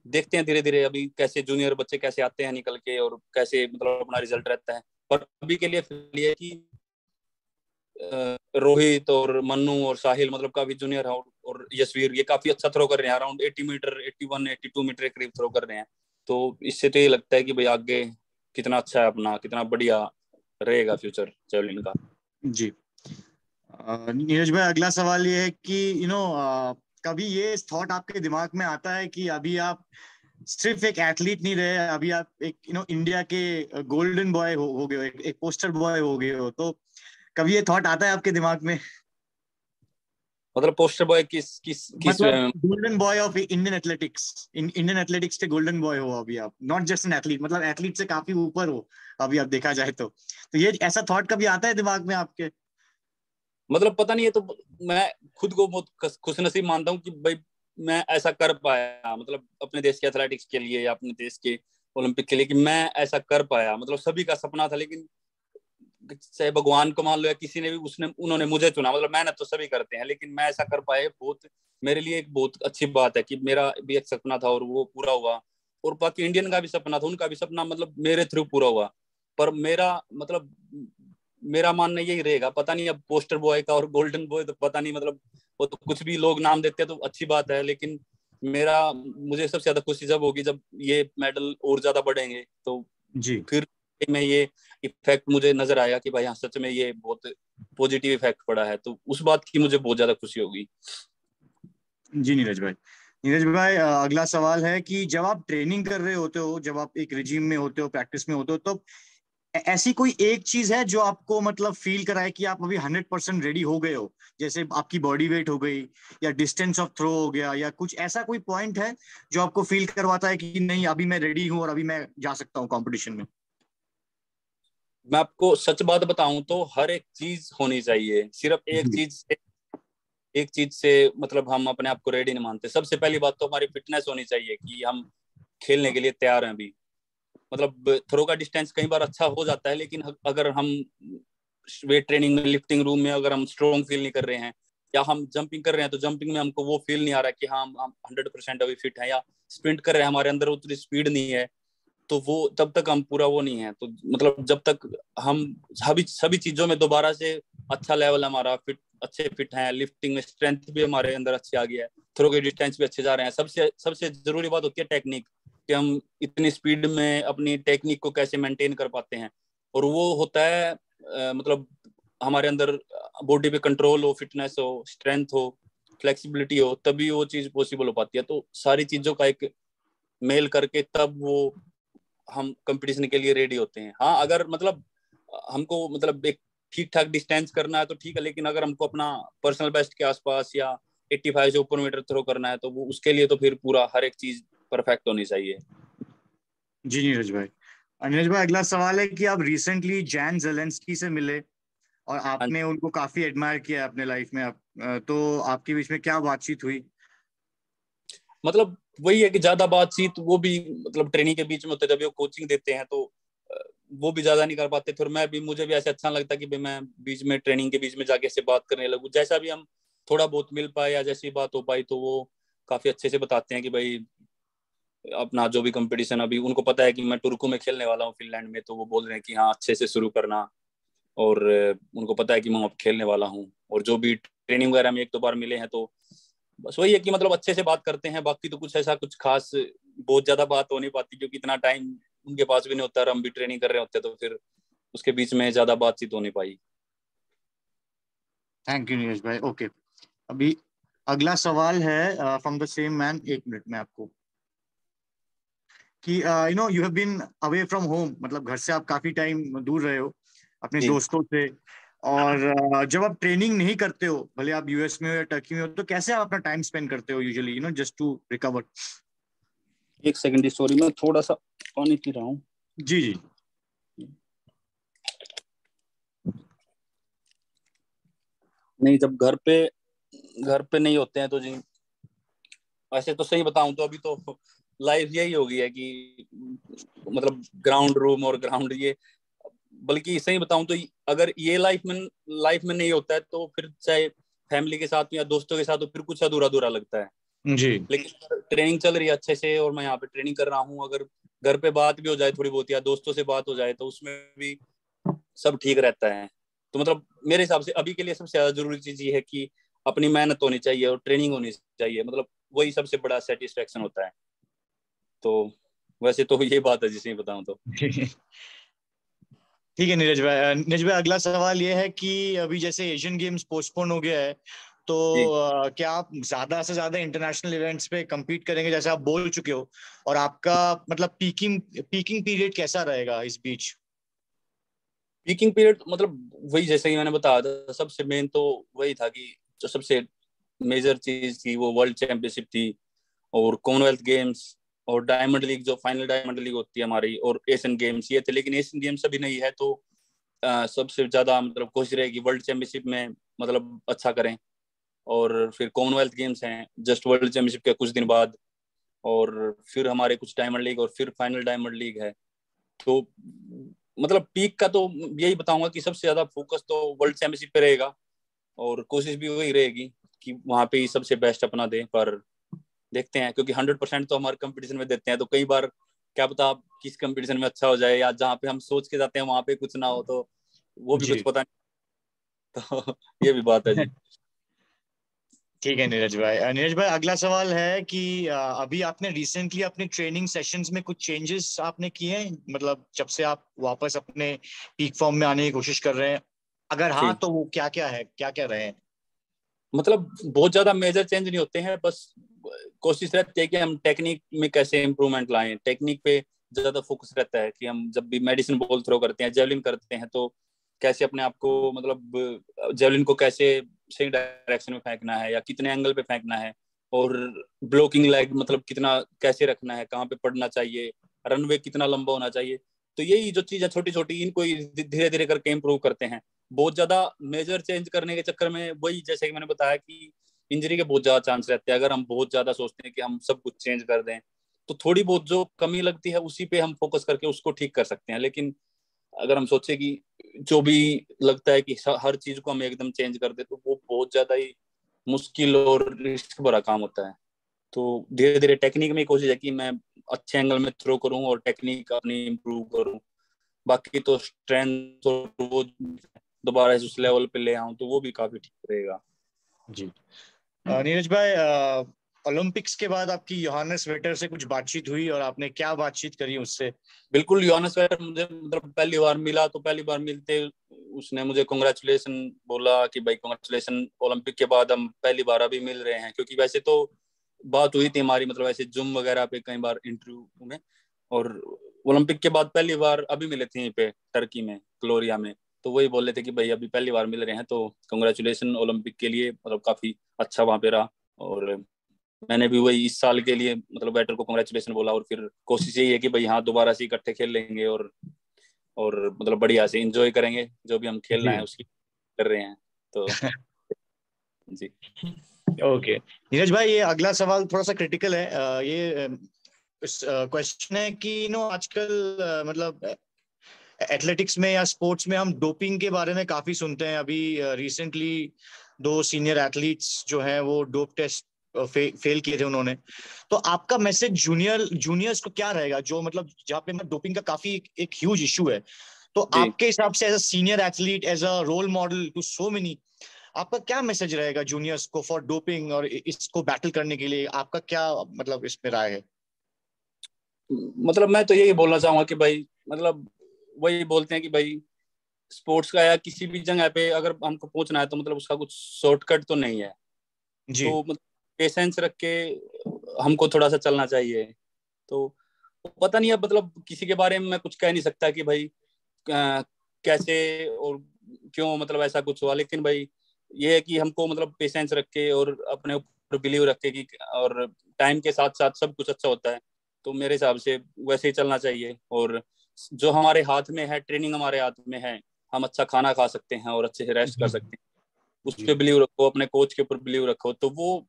देखते हैं धीरे धीरे, अभी कैसे जूनियर बच्चे कैसे आते हैं निकल के और कैसे मतलब अपना रिजल्ट रहता है। पर अभी के लिए फिलहाल ये है कि रोहित और मन्नू और साहिल मतलब काफी जूनियर है, और यशवीर ये काफी अच्छा थ्रो कर रहे हैं, अराउंड 80 मीटर 81 82 मीटर के करीब थ्रो कर रहे हैं। तो इससे तो ये लगता है कि भाई आगे कितना अच्छा है अपना, कितना बढ़िया रहेगा फ्यूचर जेवलिन का। जी। नीरज भाई, अगला सवाल ये है कि कभी ये थॉट आपके दिमाग में आता है कि अभी आप सिर्फ एक एथलीट नहीं रहे, अभी आप एक इंडिया के गोल्डन बॉय हो गए हो, एक पोस्टर बॉय हो गए हो, तो कभी ये थॉट आता है आपके दिमाग में? मतलब पोस्टर बॉय किस वे मतलब में? Golden boy of Indian athletics, Indian athletics के गोल्डन बॉय हो अभी आप, नॉट जस्ट एन एथलीट, मतलब एथलीट से काफी ऊपर हो अभी आप, देखा जाए तो ये ऐसा थॉट कभी आता है दिमाग में आपके? मतलब पता नहीं है, तो मैं खुद को बहुत खुशनसीब मानता हूँ कि भाई मैं ऐसा कर पाया, मतलब अपने देश के एथलेटिक्स के लिए या अपने देश के ओलंपिक के लिए, कि मैं ऐसा कर पाया। मतलब सभी का सपना था, लेकिन चाहे भगवान को मान लो या किसी ने भी, उसने उन्होंने मुझे चुना। मतलब मेहनत तो सभी करते हैं, लेकिन मैं ऐसा कर पाए बहुत मेरे लिए एक बहुत अच्छी बात है कि मेरा भी एक सपना था और वो पूरा हुआ। और बाकी इंडियन का भी सपना था, उनका भी सपना मतलब मेरे थ्रू पूरा हुआ। पर मेरा मतलब मेरा मानना यही रहेगा, पता नहीं अब पोस्टर बॉय का और गोल्डन बॉय तो पता नहीं, मतलब वो तो कुछ भी लोग नाम देते हैं तो अच्छी बात है, लेकिन मेरा मुझे सबसे ज्यादा खुशी जब होगी जब ये मेडल और ज्यादा बढ़ेंगे, तो जी। फिर में ये इफेक्ट मुझे नजर आया कि भाई हाँ सच में ये बहुत पॉजिटिव इफेक्ट पड़ा है, तो उस बात की मुझे बहुत ज्यादा खुशी होगी। जी नीरज भाई। नीरज भाई, अगला सवाल है कि जब आप ट्रेनिंग कर रहे होते हो, जब आप एक रिजीम में होते हो, प्रैक्टिस में होते हो, तो ऐसी कोई एक चीज है जो आपको मतलब फील कराए कि आप अभी 100% रेडी हो गए हो, जैसे आपकी बॉडी वेट हो गई, या डिस्टेंस ऑफ थ्रो हो गया, या कुछ ऐसा कोई पॉइंट है जो आपको फील करवाता है कि नहीं, अभी मैं रेडी हूँ और अभी मैं जा सकता हूँ कंपटीशन में? मैं आपको सच बात बताऊं तो हर एक चीज होनी चाहिए, सिर्फ जी। एक चीज से मतलब हम अपने आप को रेडी नहीं मानते। सबसे पहली बात तो हमारी फिटनेस होनी चाहिए कि हम खेलने के लिए तैयार हैं अभी। मतलब थ्रो का डिस्टेंस कई बार अच्छा हो जाता है, लेकिन अगर हम वेट ट्रेनिंग में लिफ्टिंग रूम में अगर हम स्ट्रॉन्ग फील नहीं कर रहे हैं, या हम जंपिंग कर रहे हैं तो जंपिंग में हमको वो फील नहीं आ रहा कि हाँ हम 100% अभी फिट है, या स्प्रिंट कर रहे हैं हमारे अंदर उतनी स्पीड नहीं है, तो वो तब तक हम पूरा वो नहीं है। तो मतलब जब तक हम सभी सभी चीजों में दोबारा से अच्छा लेवल हमारा फिट अच्छे फिट हैं, लिफ्टिंग में स्ट्रेंथ भी हमारे अंदर अच्छी आ गई है, थ्रो के डिस्टेंस भी अच्छे जा रहे हैं। सबसे सबसे जरूरी बात होती है टेक्निक, कि हम इतनी स्पीड में अपनी टेक्निक को कैसे मेंटेन कर पाते हैं। और वो होता है मतलब हमारे अंदर बॉडी पे कंट्रोल हो, फिटनेस हो, स्ट्रेंथ हो, फ्लेक्सिबिलिटी हो, तभी वो चीज पॉसिबल हो पाती है। तो सारी चीजों का एक मेल करके तब वो हम कंपटीशन के लिए रेडी होते हैं। हाँ, अगर मतलब हमको मतलब एक ठीक ठाक डिस्टेंस करना है तो ठीक है, लेकिन अगर हमको अपना पर्सनल बेस्ट के आसपास या 85 से ऊपर मीटर थ्रो करना है तो वो उसके लिए तो फिर पूरा हर एक चीज परफेक्ट होनी चाहिए। जी नीरज भाई। नीरज भाई, अगला सवाल है कि आप रिसेंटली जैन ज़ेलेंस्की से मिले और हाँ, आपने उनको काफी एडमायर किया है अपने लाइफ में। तो आपके बीच में क्या बातचीत हुई? मतलब वही है कि ज्यादा बातचीत वो भी मतलब ट्रेनिंग के बीच में होते हैं, जब वो कोचिंग देते हैं तो वो भी ज्यादा नहीं कर पाते थे। और मैं भी, मुझे भी ऐसा अच्छा लगता कि भाई मैं बीच में ट्रेनिंग के बीच में जाके से बात करने लगूं। जैसा भी हम थोड़ा बहुत मिल पाए या जैसी बात हो पाई तो वो काफी अच्छे से बताते हैं कि भाई अपना जो भी कंपटीशन, अभी उनको पता है कि मैं टुर्कू में खेलने वाला हूँ फिनलैंड में, तो वो बोल रहे हैं कि हाँ अच्छे से शुरू करना। और उनको पता है कि मैं अब खेलने वाला हूँ, और जो भी ट्रेनिंग वगैरह में एक दो बार मिले हैं तो बस वही है कि मतलब अच्छे से बात करते हैं। बाकी तो कुछ ऐसा कुछ खास बहुत ज्यादा बात हो नहीं पाती, क्योंकि इतना टाइम उनके पास भी नहीं होता और हम भी ट्रेनिंग कर रहे होते, तो फिर उसके बीच में ज्यादा बातचीत हो नहीं पाई। थैंक यू नीरज भाई। ओके, अभी अगला सवाल है फ्रॉम द सेम मैन। एक मिनट में आपको कि you have been away from home, मतलब घर से आप काफी टाइम दूर रहे हो अपने जी, दोस्तों से। और जब आप ट्रेनिंग नहीं करते हो, भले आप यूएस में हो या टर्की में हो, तो कैसे आप अपना टाइम स्पेंड करते हो यूजुअली, जस्ट टू रिकवर? एक सेकंड, सॉरी मैं थोड़ा सा पानी पी रहा हूँ। जी जी। नहीं, जब घर पे नहीं होते हैं तो जी, वैसे तो सही बताऊं तो अभी तो लाइफ यही हो गई है कि मतलब ग्राउंड रूम और ग्राउंड ये, बल्कि सही बताऊं तो अगर ये लाइफ में नहीं होता है तो फिर चाहे फैमिली के साथ या दोस्तों के साथ तो फिर कुछ अधूरा अधूरा लगता है। जी लेकिन ट्रेनिंग चल रही है अच्छे से और मैं यहाँ पे ट्रेनिंग कर रहा हूँ, अगर घर पे बात भी हो जाए थोड़ी बहुत या दोस्तों से बात हो जाए तो उसमें भी सब ठीक रहता है। तो मतलब मेरे हिसाब से अभी के लिए सबसे ज्यादा जरूरी चीज ये है कि अपनी मेहनत होनी चाहिए और ट्रेनिंग होनी चाहिए, मतलब वही सबसे बड़ा सेटिस्फेक्शन होता है। तो वैसे तो ये बात है जिसे बताऊं तो। ठीक है नीरज भाई। नीरज भाई, अगला सवाल ये है कि अभी जैसे एशियन गेम्स पोस्टपोन हो गया है, तो जी, क्या आप ज्यादा से ज्यादा इंटरनेशनल इवेंट्स पे compete करेंगे जैसे आप बोल चुके हो? और आपका मतलब पीकिंग पीकिंग पीरियड कैसा रहेगा इस बीच? पीकिंग पीरियड मतलब वही जैसे ही मैंने बताया था, सबसे मेन तो वही था कि जो सबसे मेजर चीज थी वो वर्ल्ड चैंपियनशिप थी, और कॉमनवेल्थ गेम्स, और डायमंड लीग जो फाइनल डायमंड लीग होती है हमारी, और एशियन गेम्स ये थे। लेकिन एशियन गेम्स अभी नहीं है तो सबसे ज्यादा मतलब कोशिश रहेगी वर्ल्ड चैंपियनशिप में मतलब अच्छा करें। और फिर कॉमनवेल्थ गेम्स हैं जस्ट वर्ल्ड चैंपियनशिप के कुछ दिन बाद, और फिर हमारे कुछ डायमंड लीग और फिर फाइनल डायमंड लीग है। तो मतलब पीक का तो यही बताऊंगा कि सबसे ज्यादा फोकस तो वर्ल्ड चैंपियनशिप पे रहेगा, और कोशिश भी वही रहेगी कि वहां पे ही सबसे बेस्ट अपना दें। पर देखते हैं, क्योंकि 100% तो हमारे कंपटीशन में देते हैं, तो कई बार क्या पता आप किस कंपटीशन में अच्छा हो जाए, या जहाँ पे हम सोच के जाते हैं वहां पे कुछ ना हो, तो वो भी कुछ जी। पता नहीं। तो ये भी बात है जी। ठीक है नीरज भाई। नीरज भाई, अगला सवाल है कि अभी आपने रिसेंटली अपने ट्रेनिंग सेशंस में कुछ चेंजेस आपने किए हैं, मतलब जब से आप वापस अपने पीक फॉर्म में आने की कोशिश कर रहे हैं? अगर हाँ, जी, तो वो क्या क्या है, क्या क्या रहे हैं? मतलब बहुत ज्यादा मेजर चेंज नहीं होते हैं, बस कोशिश रहती है कि हम टेक्निक में कैसे इम्प्रूवमेंट लाएं। टेक्निक पे ज्यादा फोकस रहता है कि हम जब भी मेडिसिन बॉल थ्रो करते हैं, जेवलिन करते हैं, तो कैसे अपने आप को मतलब जेवलिन को कैसे सही डायरेक्शन में फेंकना है या कितने एंगल पे फेंकना है, और ब्लॉकिंग लेग मतलब कितना कैसे रखना है, कहाँ पे पड़ना चाहिए, रनवे कितना लंबा होना चाहिए। तो यही जो चीज है छोटी छोटी, इनको धीरे धीरे करके इम्प्रूव करते हैं। बहुत ज्यादा मेजर चेंज करने के चक्कर में वही जैसे कि मैंने बताया कि इंजरी के बहुत ज्यादा चांस रहते हैं। अगर हम बहुत ज्यादा सोचते हैं कि हम सब कुछ चेंज कर दें, तो थोड़ी बहुत जो कमी लगती है उसी पे हम फोकस करके उसको ठीक कर सकते हैं। लेकिन अगर हम सोचे कि जो भी लगता है कि हर चीज को हम एकदम चेंज कर दे, तो वो बहुत ज्यादा ही मुश्किल और रिस्क भरा काम होता है। तो धीरे धीरे टेक्निक में कोशिश है कि मैं अच्छे एंगल में थ्रो करूं और टेक्निक अपनी इम्प्रूव करूं। बाकी तो स्ट्रेंथ और वो दोबारा उस लेवल पे ले आऊं, तो वो भी काफी ठीक रहेगा। जी। नीरज भाई, ओलंपिक्स के बाद आपकी योहान्स वेटर से कुछ बातचीत हुई और आपने क्या बातचीत करी उससे? बिल्कुल, योहान्स वेटर मुझे मतलब पहली बार मिला, तो पहली बार मिलते उसने मुझे कांग्रेचुलेशन बोला कि भाई कांग्रेचुलेशन, ओलंपिक के बाद हम पहली बार अभी मिल रहे हैं। क्योंकि वैसे तो बात हुई थी हमारी, मतलब ऐसे जूम वगैरह पे कई बार इंटरव्यू में, और ओलंपिक के बाद पहली बार अभी मिले थे यहीं पे टर्की में, ग्लोरिया में। तो वही बोल रहे थे कि भाई अभी पहली बार मिल रहे हैं, तो कांग्रेचुलेशन ओलंपिक के लिए, मतलब काफी अच्छा वहां पे रहा। और मैंने भी वही इस साल के लिए मतलब बैटर को कांग्रेचुलेशन बोला, और फिर कोशिश यही है कि भाई हाँ दोबारा से इकट्ठे खेल लेंगे, और मतलब बढ़िया से एंजॉय करेंगे, जो भी हम खेलना जी। है उसकी कर रहे हैं। तो जी। ओके नीरज भाई, ये अगला सवाल थोड़ा सा क्रिटिकल है। ये क्वेश्चन है कि आजकल मतलब एथलेटिक्स में या स्पोर्ट्स में हम डोपिंग के बारे में काफी सुनते हैं। अभी रिसेंटली 2 सीनियर एथलीट्स जो हैं वो डोप टेस्ट फेल किए थे उन्होंने। तो आपका मैसेज जूनियर्स को क्या रहेगा, जो मतलब जहाँ पे डोपिंग का काफी एक ह्यूज इशू है? तो जी, आपके हिसाब से as a senior athlete, as a role model to so many, आपका क्या मैसेज रहेगा जूनियर्स को फॉर डोपिंग और इसको बैटल करने के लिए? आपका क्या मतलब इसमें राय है? मतलब मैं तो यही बोलना चाहूंगा कि भाई मतलब वही बोलते हैं कि भाई स्पोर्ट्स का या किसी भी जगह पे अगर हमको पहुंचना है, तो मतलब उसका कुछ शॉर्टकट तो नहीं है। जी। तो मतलब पेशेंस रख के हमको थोड़ा सा चलना चाहिए। तो पता नहीं, अब मतलब किसी के बारे में मैं कुछ कह नहीं सकता कि भाई कैसे और क्यों मतलब ऐसा कुछ हुआ। लेकिन भाई ये है कि हमको मतलब पेशेंस रख के और अपने ऊपर बिलीव रख के कि, और टाइम के साथ साथ सब कुछ अच्छा होता है। तो मेरे हिसाब से वैसे ही चलना चाहिए। और जो हमारे हाथ में है, ट्रेनिंग हमारे हाथ में है, हम अच्छा खाना खा सकते हैं और अच्छे से रेस्ट कर जी। सकते हैं। उस जी। पर बिलीव रखो, अपने कोच के ऊपर बिलीव रखो, तो वो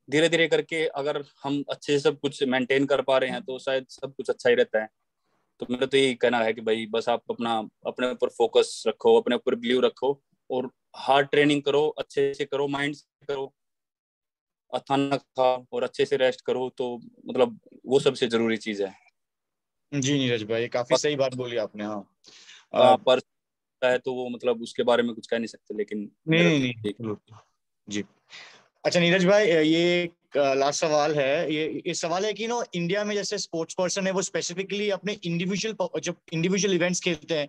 धीरे धीरे करके अगर हम अच्छे से सब कुछ मेंटेन कर पा रहे हैं, तो शायद सब कुछ अच्छा ही रहता है। तो मेरा तो यही कहना है कि भाई बस आप अपना अपने ऊपर फोकस रखो, अपने ऊपर बिलीव रखो, और हार्ड ट्रेनिंग करो, अच्छे से करो, माइंड से करो, खाना खाओ और अच्छे से रेस्ट करो। तो मतलब वो सबसे जरूरी चीज है। जी नीरज भाई, काफी सही बात बोली आपने। हाँ। अ, पर है तो वो मतलब उसके बारे में कुछ कह नहीं सकते, लेकिन नहीं मेरा नहीं तो नहीं, ठीक। चलो। जी। अच्छा नीरज भाई, ये लास्ट सवाल है। ये सवाल है कि इंडिया में जैसे स्पोर्ट्स पर्सन है वो स्पेसिफिकली अपने इंडिविजुअल, जब इंडिविजुअल इवेंट्स खेलते हैं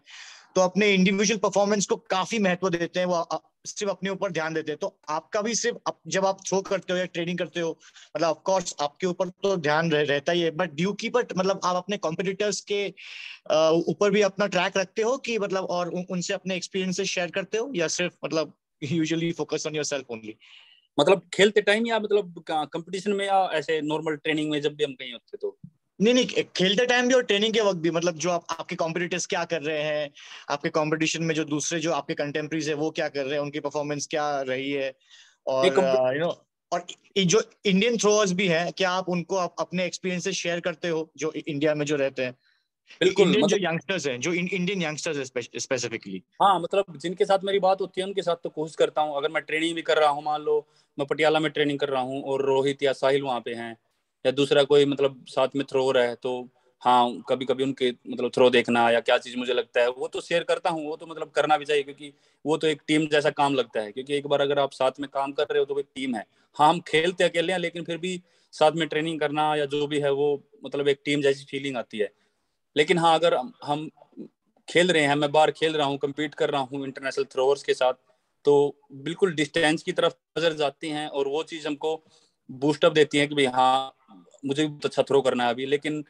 तो अपने इंडिविजुअल परफॉर्मेंस को काफी महत्व देते हैं। वो सिर्फ अपने ऊपर ध्यान देते हैं। तो आपका भी सिर्फ जब आप थ्रो करते हो या ट्रेनिंग करते हो, मतलब ऑफ कोर्स आपके ऊपर तो ध्यान रहता ही है, बट ड्यू की बट मतलब आप अपने कॉम्पिटिटर्स के ऊपर भी अपना ट्रैक रखते हो कि मतलब, और उनसे अपने एक्सपीरियंसेस शेयर करते हो, या सिर्फ मतलब usually focus on yourself only? मतलब खेलते टाइम या मतलब कंपटीशन में, या ऐसे नॉर्मल ट्रेनिंग में जब भी हम कहीं होते तो? नहीं नहीं, खेलते टाइम भी और ट्रेनिंग के वक्त भी, मतलब जो आपके कॉम्पिटिटर्स क्या कर रहे हैं, आपके कंपटीशन में जो दूसरे जो आपके कंटेम्प्रेरीज है वो क्या कर रहे हैं, उनकी परफॉर्मेंस क्या रही है, नहीं, और और जो इंडियन थ्रोअर्स भी हैं, क्या आप उनको अपने एक्सपीरियंसेस शेयर करते हो जो इंडिया में जो रहते हैं, बिल्कुल इंडियन जो मतलब। यंगस्टर्स हैं, जो इंडियन यंगस्टर्स है स्पेसिफिकली? हाँ मतलब जिनके साथ मेरी बात होती है उनके साथ तो कोशिश करता हूँ। अगर मैं ट्रेनिंग भी कर रहा हूँ, मान लो मैं पटियाला में ट्रेनिंग कर रहा हूँ और रोहित या साहिल वहाँ पे हैं, या दूसरा कोई मतलब साथ में थ्रोअर है, तो हाँ कभी कभी उनके मतलब थ्रो देखना या क्या चीज़ मुझे लगता है वो तो शेयर करता हूँ। वो तो मतलब करना भी चाहिए, क्योंकि वो तो एक टीम जैसा काम लगता है। क्योंकि एक बार अगर आप साथ में काम कर रहे हो तो वो एक टीम है। हाँ हम खेलते अकेले हैं, लेकिन फिर भी साथ में ट्रेनिंग करना या जो भी है वो मतलब एक टीम जैसी फीलिंग आती है। लेकिन हाँ अगर हम खेल रहे हैं, मैं बाहर खेल रहा हूँ, कम्पीट कर रहा हूँ इंटरनेशनल थ्रोअर्स के साथ, तो बिल्कुल डिस्टेंस की तरफ नजर जाती हैं, और वो चीज़ हमको बूस्टअप देती है कि भाई हाँ मुझे भी अच्छा थ्रो करना है अभी। लेकिन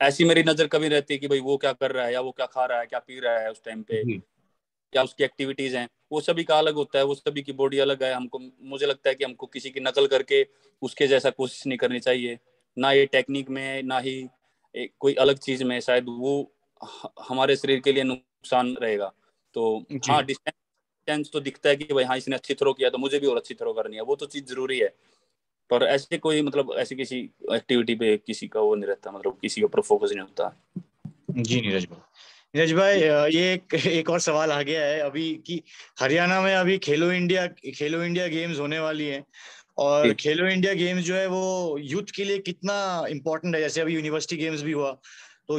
ऐसी मेरी नज़र कभी रहती है कि भाई वो क्या कर रहा है, या वो क्या खा रहा है, क्या पी रहा है उस टाइम पे, जी। क्या उसकी एक्टिविटीज हैं, वो सभी का अलग होता है, वो सभी की बॉडी अलग है। हमको मुझे लगता है कि हमको किसी की नकल करके उसके जैसा कोशिश नहीं करनी चाहिए, ना ये टेक्निक में, ना ही कोई अलग चीज में। शायद वो हमारे शरीर के लिए नुकसान रहेगा। तो हाँ जी। डिस्टेंस तो दिखता है कि भाई हाँ इसने अच्छी थ्रो किया तो मुझे भी और अच्छी थ्रो करनी है, वो तो चीज जरूरी है। पर ऐसे कोई मतलब ऐसी किसी एक्टिविटी पे किसी का वो नहीं रहता, मतलब किसी के ऊपर फोकस नहीं होता। जी नीरज भाई। नीरज भाई, ये एक और सवाल आ गया है अभी कि हरियाणा में अभी खेलो इंडिया गेम्स होने वाली हैं। और जी, खेलो इंडिया गेम्स जो है वो यूथ के लिए कितना इम्पोर्टेंट है? जैसे अभी यूनिवर्सिटी गेम्स भी हुआ, तो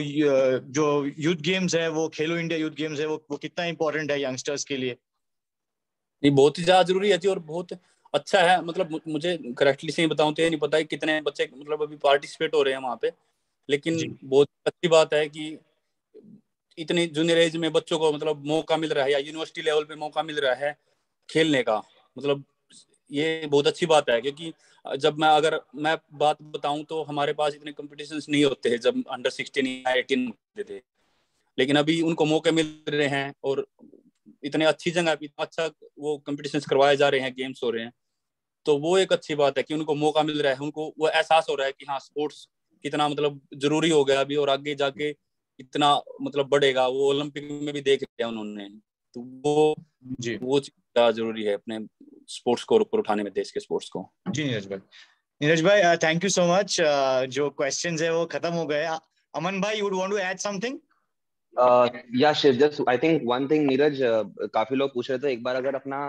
जो यूथ गेम्स है वो खेलो इंडिया यूथ गेम्स है वो कितना इम्पोर्टेंट है यंगस्टर्स के लिए? नहीं, बहुत ही ज्यादा जरूरी है जी, और बहुत अच्छा है। मतलब मुझे करेक्टली सही बताऊं तो ये नहीं पता है कितने बच्चे मतलब अभी पार्टिसिपेट हो रहे हैं वहाँ पे, लेकिन जी बहुत अच्छी बात है कि इतनी जूनियर एज में बच्चों को मतलब मौका मिल रहा है, या यूनिवर्सिटी लेवल पे मौका मिल रहा है खेलने का। मतलब ये बहुत अच्छी बात है, क्योंकि जब अगर मैं बात बताऊं तो हमारे पास इतने कॉम्पिटिशन्स नहीं होते हैं जब अंडर 16 या 18 होते थे, लेकिन अभी उनको मौके मिल रहे हैं, और इतने अच्छी जगह पे इतना अच्छा वो कॉम्पिटिशन्स करवाए जा रहे हैं, गेम्स हो रहे हैं। तो वो एक अच्छी बात है कि उनको मौका मिल रहा है, उनको वो एहसास हो रहा है कि हाँ स्पोर्ट्स कितना मतलब जरूरी हो गया अभी, और आगे जाके इतना मतलब बढ़ेगा। वो ओलंपिक में भी देख लिया उन्होंने, तो जी वो चीज ज्यादा जरूरी है अपने स्पोर्ट्स को ऊपर उठाने में, देश के स्पोर्ट्स को। जी नीरज भाई थैंक यू सो मच। जो क्वेश्चंस है वो खत्म हो गए। अमन भाई, you would want to add something? या Shiv, just I think one thing Neeraj, काफी लोग पूछ रहे थे एक बार अगर अपना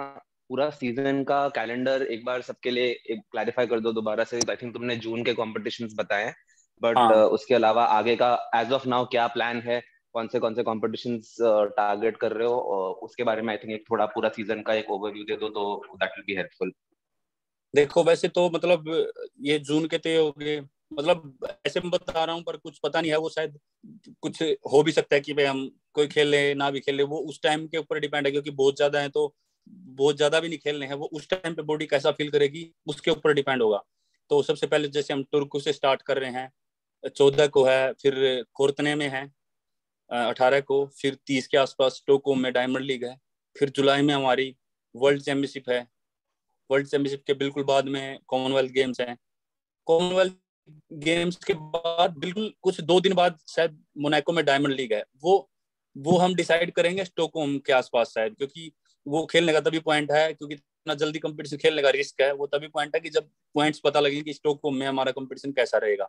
पूरा सीजन का कैलेंडर एक बार सबके लिए एक क्लैरिफाई कर दो दोबारा से। आई थिंक तुमने जून के कॉम्पिटिशन्स बताए हैं, बट हाँ, उसके अलावा आगे का एज ऑफ नाउ क्या प्लान है, कौन से कॉम्पिटिशन्स टारगेट कर रहे हो, और उसके बारे में आई थिंक एक थोड़ा पूरा सीजन का एक ओवरव्यू दे दो तो दैट विल बी हेल्पफुल। देखो वैसे तो मतलब ये जून के तय हो गए, मतलब ऐसे मैं बता रहा हूँ, पर कुछ पता नहीं है, वो शायद कुछ हो भी सकता है कि भाई हम कोई खेले ना भी खेले, वो उस टाइम के ऊपर डिपेंड है, क्योंकि बहुत ज्यादा है तो बहुत ज्यादा भी नहीं खेलने हैं, वो उस टाइम पे बॉडी कैसा फील करेगी उसके ऊपर डिपेंड होगा। तो सबसे पहले जैसे हम तुर्क से स्टार्ट कर रहे हैं, 14 को है, फिर कोर्तने में है 18 को, फिर 30 के आसपास स्टॉकहोम में डायमंड लीग है, फिर जुलाई में हमारी वर्ल्ड चैंपियनशिप है, वर्ल्ड चैंपियनशिप के बिल्कुल बाद में कॉमनवेल्थ गेम्स हैं, कॉमनवेल्थ गेम्स के बाद बिल्कुल कुछ 2 दिन बाद शायद मोनाको में डायमंड लीग है। वो हम डिसाइड करेंगे स्टॉकहोम के आसपास शायद, क्योंकि वो खेलने का तभी पॉइंट है, क्योंकि इतना जल्दी कंपटीशन खेलने का रिस्क है, वो तभी पॉइंट है कि जब पॉइंट्स पता लगे कि स्टॉकहोम में हमारा कंपटीशन कैसा रहेगा।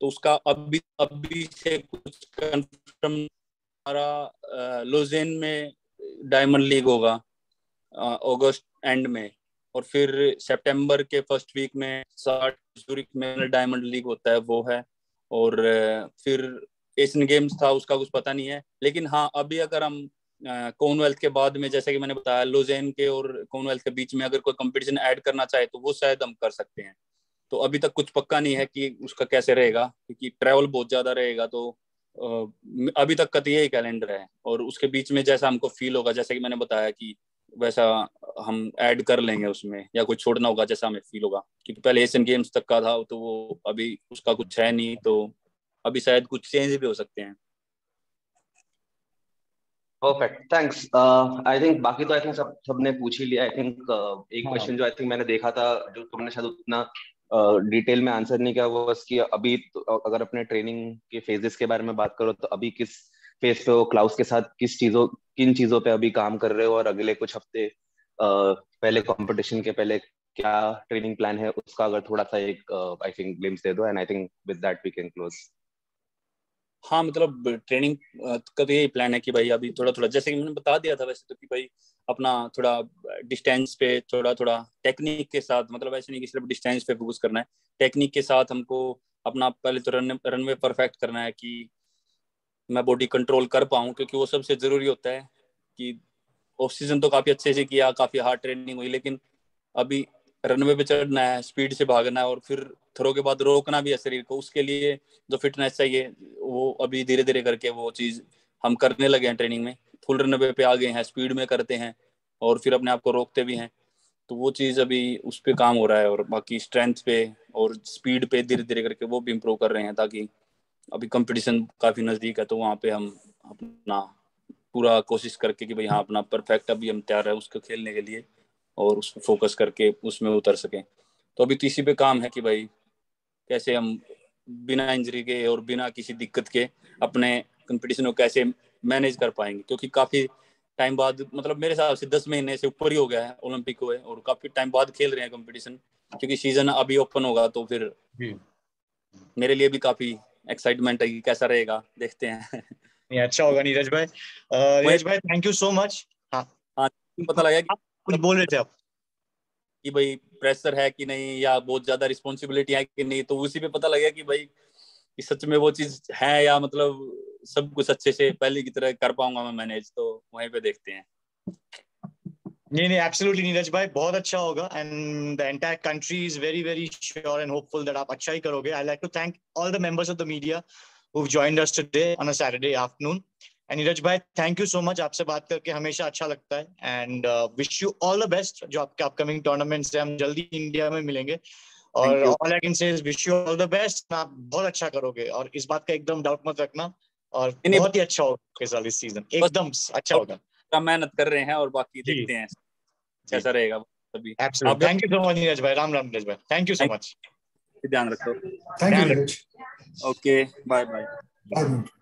तो उसका अभी से कुछ कंफर्म, हमारा लोजेन में डायमंड लीग होगा अगस्त एंड में, और फिर सितंबर के फर्स्ट वीक में जूरिक में डायमंड लीग होता है, वो है। और फिर एशियन गेम्स था, उसका कुछ पता नहीं है, लेकिन हाँ अभी अगर हम कॉमनवेल्थ के बाद में, जैसे कि मैंने बताया, लोजेन के और कॉमनवेल्थ के बीच में अगर कोई कंपटीशन ऐड करना चाहे तो वो शायद हम कर सकते हैं। तो अभी तक कुछ पक्का नहीं है कि उसका कैसे रहेगा, क्योंकि ट्रैवल बहुत ज्यादा रहेगा। तो अभी तक का तो यही कैलेंडर है, और उसके बीच में जैसा हमको फील होगा, जैसे कि मैंने बताया कि वैसा हम ऐड कर लेंगे उसमें, या कोई छोड़ना होगा जैसा हमें फील होगा, क्योंकि पहले एशियन गेम्स तक का था तो वो अभी उसका कुछ है नहीं, तो अभी शायद कुछ चेंज भी हो सकते हैं। Perfect, thanks. आई थिंक बाकी तो आई थिंक सबने पूछ ही लिया। आई थिंक एक हाँ क्वेश्चन जो आई थिंक मैंने देखा था जो तुमने शायद उतना डिटेल में आंसर नहीं किया, वो बस कि अभी तो, अगर अपने ट्रेनिंग के फेजेस के बारे में बात करो तो अभी किस फेज पे हो, क्लाउस के साथ किन चीजों पे अभी काम कर रहे हो, और अगले कुछ हफ्ते पहले कंपटीशन के पहले क्या ट्रेनिंग प्लान है उसका अगर थोड़ा सा एक आई थिंक ग्लिम्स दे दो, and I think with that we can close. हाँ, मतलब ट्रेनिंग का तो यही प्लान है कि भाई अभी थोड़ा थोड़ा, जैसे कि मैंने बता दिया था वैसे तो, कि भाई अपना थोड़ा डिस्टेंस पे थोड़ा थोड़ा टेक्निक के साथ, मतलब ऐसे नहीं कि सिर्फ डिस्टेंस पे फोकस करना है, टेक्निक के साथ हमको अपना पहले तो रनवे परफेक्ट करना है कि मैं बॉडी कंट्रोल कर पाऊँ, क्योंकि वो सबसे जरूरी होता है। कि ऑफ सीजन तो काफी अच्छे से किया, काफी हार्ड ट्रेनिंग हुई, लेकिन अभी रनवे पे चढ़ना है, स्पीड से भागना है, और फिर थ्रो के बाद रोकना भी है शरीर को, उसके लिए जो फिटनेस चाहिए वो अभी धीरे धीरे करके वो चीज हम करने लगे हैं ट्रेनिंग में। फुल रनवे पे आ गए हैं, स्पीड में करते हैं, और फिर अपने आप को रोकते भी हैं। तो वो चीज अभी उस पर काम हो रहा है, और बाकी स्ट्रेंथ पे और स्पीड पे धीरे धीरे करके वो भी इम्प्रूव कर रहे हैं, ताकि अभी कंपटीशन काफी नजदीक है, तो वहाँ पे हम अपना पूरा कोशिश करके कि भाई हाँ अपना परफेक्ट अभी हम तैयार है उसको खेलने के लिए, और उस पर फोकस करके उसमें उतर सकें। तो अभी तो इसी पे काम है कि भाई कैसे हम बिना इंजरी के और बिना किसी दिक्कत के अपने कंपटीशन को कैसे मैनेज कर पाएंगे, क्योंकि काफी टाइम बाद, मतलब मेरे हिसाब से 10 महीने से ऊपर ही हो गया है ओलंपिक हुए, और काफी टाइम बाद खेल रहे हैं कंपटीशन, क्योंकि सीजन अभी ओपन होगा, तो फिर जी। मेरे लिए भी काफी एक्साइटमेंट है कि कैसा रहेगा, देखते हैं। नहीं, अच्छा होगा नीरज भाई। वही, नीरज भाई थैंक यू सो मच। हाँ, हाँ, पता लगा कि आप कुछ बोल रहे थे आप? कि भाई प्रेशर है कि नहीं, या बहुत ज्यादा रिस्पॉन्सिबिलिटी है कि नहीं, तो उसी पे पता लगा कि भाई कि सच में वो चीज है, या मतलब सब कुछ अच्छे से पहले की तरह कर पाऊंगा मैं मैनेज, तो वहीं पे देखते हैं। नहीं, एब्सोल्युटली नीरज भाई, बहुत अच्छा होगा, and the entire country is very very sure and hopeful that आप अच्छा ही करोगे. I like to thank all the members of the media who've joined us today on a Saturday afternoon. And Neeraj भाई, thank you so much, आपसे बात करके हमेशा अच्छा लगता है, and wish you all the best. जो आपके अपकमिंग टूर्नामेंट्स हैं, हम जल्दी इंडिया में मिलेंगे, और all I can say is wish you all the best. आप बहुत अच्छा करोगे, और इस बात का एकदम डाउट मत रखना, और बहुत ही अच्छा होगा इस वाली सीजन, एकदम अच्छा होगा. मेहनत कर रहे हैं, और बाकी जी. देखते हैं कैसा रहेगा तभी. Absolutely. Thank you so much Neeraj भाई. राम राम नीरज भाई. Thank you so much. ध्यान रखो. Thank you Neeraj. Okay, bye bye. Bye.